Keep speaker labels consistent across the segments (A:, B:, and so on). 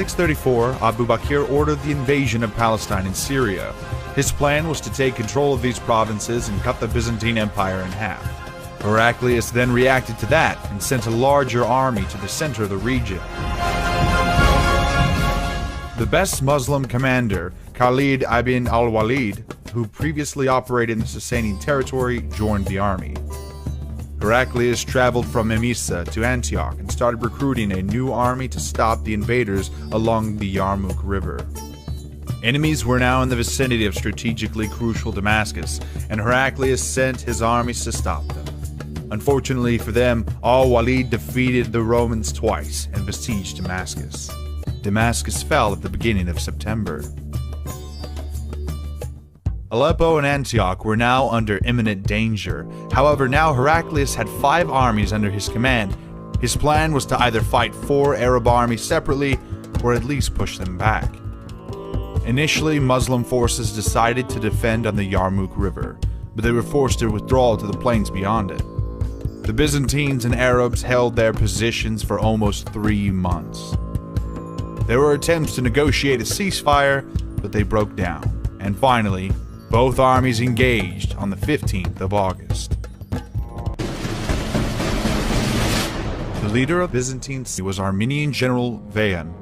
A: 634, Abu Bakr ordered the invasion of Palestine and Syria. His plan was to take control of these provinces and cut the Byzantine Empire in half. Heraclius then reacted to that and sent a larger army to the center of the region. The best Muslim commander, Khalid ibn al-Walid, who previously operated in the Sasanian territory, joined the army. Heraclius traveled from Emesa to Antioch and started recruiting a new army to stop the invaders along the Yarmouk River. Enemies were now in the vicinity of strategically crucial Damascus, and Heraclius sent his armies to stop them. Unfortunately for them, al-Walid defeated the Romans twice and besieged Damascus. Damascus fell at the beginning of September. Aleppo and Antioch were now under imminent danger. However, now Heraclius had 5 armies under his command. His plan was to either fight 4 Arab armies separately or at least push them back. Initially, Muslim forces decided to defend on the Yarmouk River, but they were forced to withdraw to the plains beyond it. The Byzantines and Arabs held their positions for almost 3 months. There were attempts to negotiate a ceasefire, but they broke down, and finally, both armies engaged on the 15th of August. The leader of Byzantine was Armenian General Vayan.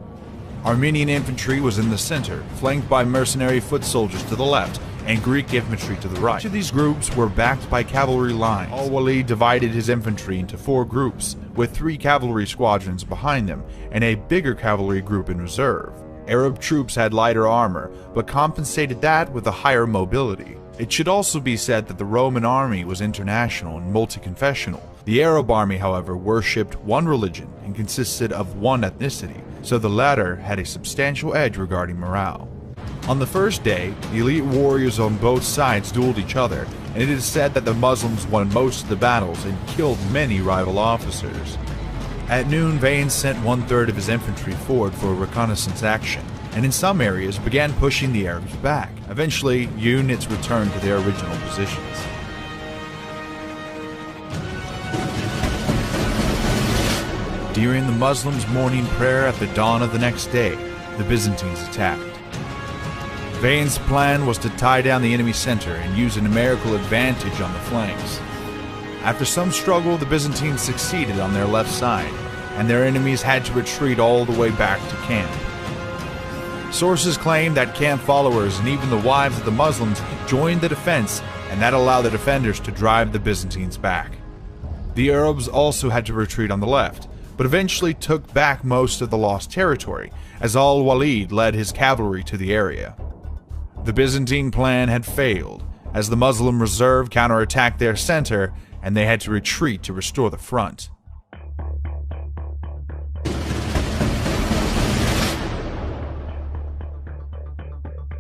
A: Armenian infantry was in the center, flanked by mercenary foot soldiers to the left and Greek infantry to the right. Each of these groups were backed by cavalry lines. Al-Walid divided his infantry into 4 groups, with 3 cavalry squadrons behind them and a bigger cavalry group in reserve. Arab troops had lighter armor, but compensated that with a higher mobility. It should also be said that the Roman army was international and multi-confessional. The Arab army, however, worshipped one religion and consisted of one ethnicity, so the latter had a substantial edge regarding morale. On the first day, the elite warriors on both sides dueled each other, and it is said that the Muslims won most of the battles and killed many rival officers. At noon, Vayan sent 1/3 of his infantry forward for a reconnaissance action, and in some areas began pushing the Arabs back. Eventually, units returned to their original positions. During the Muslims' morning prayer at the dawn of the next day, the Byzantines attacked. Vayan's plan was to tie down the enemy center and use a numerical advantage on the flanks. After some struggle, the Byzantines succeeded on their left side, and their enemies had to retreat all the way back to camp. Sources claim that camp followers and even the wives of the Muslims joined the defense, and that allowed the defenders to drive the Byzantines back. The Arabs also had to retreat on the left, but eventually took back most of the lost territory, as al-Walid led his cavalry to the area. The Byzantine plan had failed, as the Muslim reserve counterattacked their center, and they had to retreat to restore the front.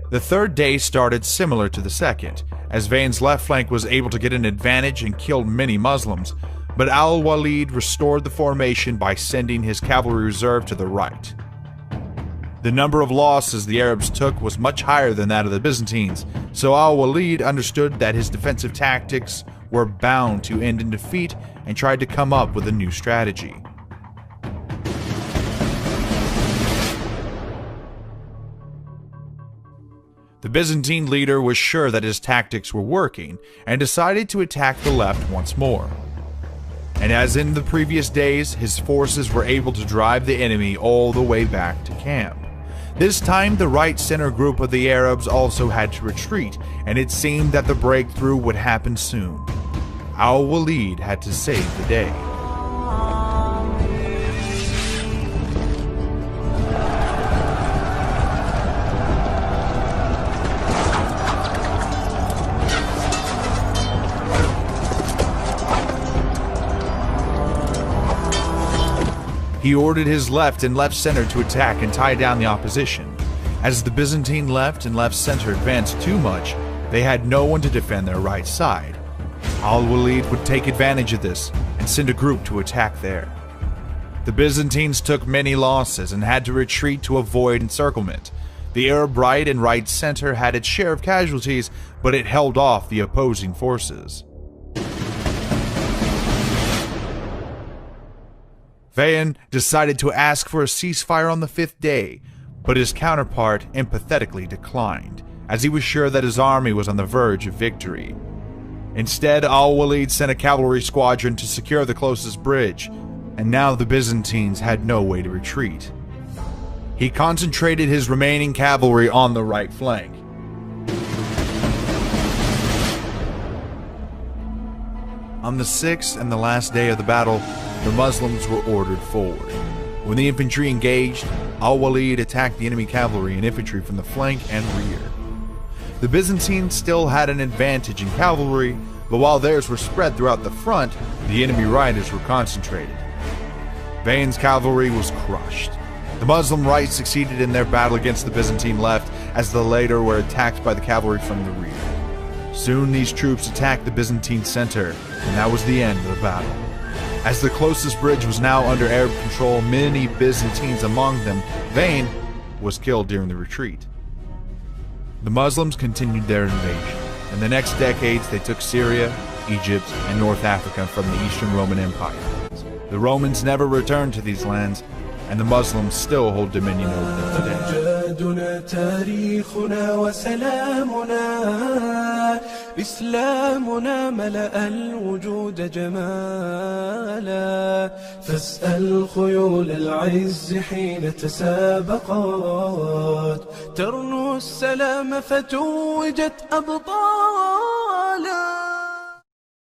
A: The third day started similar to the second, as Vayan's left flank was able to get an advantage and killed many Muslims, but al-Walid restored the formation by sending his cavalry reserve to the right. The number of losses the Arabs took was much higher than that of the Byzantines, so al-Walid understood that his defensive tactics were bound to end in defeat and tried to come up with a new strategy. The Byzantine leader was sure that his tactics were working and decided to attack the left once more. And as in the previous days, his forces were able to drive the enemy all the way back to camp. This time, the right-center group of the Arabs also had to retreat, and it seemed that the breakthrough would happen soon. Al-Walid had to save the day. He ordered his left and left center to attack and tie down the opposition. As the Byzantine left and left center advanced too much, they had no one to defend their right side. Al-Walid would take advantage of this and send a group to attack there. The Byzantines took many losses and had to retreat to avoid encirclement. The Arab right and right center had its share of casualties, but it held off the opposing forces. Vayan decided to ask for a ceasefire on the 5th day, but his counterpart empathetically declined, as he was sure that his army was on the verge of victory. Instead, al-Walid sent a cavalry squadron to secure the closest bridge, and now the Byzantines had no way to retreat. He concentrated his remaining cavalry on the right flank. On the 6th and the last day of the battle, the Muslims were ordered forward. When the infantry engaged, al-Walid attacked the enemy cavalry and infantry from the flank and rear. The Byzantines still had an advantage in cavalry, but while theirs were spread throughout the front, the enemy riders were concentrated. Vayan's cavalry was crushed. The Muslim right succeeded in their battle against the Byzantine left, as the latter were attacked by the cavalry from the rear. Soon these troops attacked the Byzantine center, and that was the end of the battle. As the closest bridge was now under Arab control, many Byzantines among them, Vayan was killed during the retreat. The Muslims continued their invasion. In the next decades, they took Syria, Egypt, and North Africa from the Eastern Roman Empire. The Romans never returned to these lands, and the Muslims still hold dominion over them today.
B: إسلامنا ملأ الوجود جمالا فاسأل خيول العز حين تسابقت ترنو السلام فتوجت أبطالا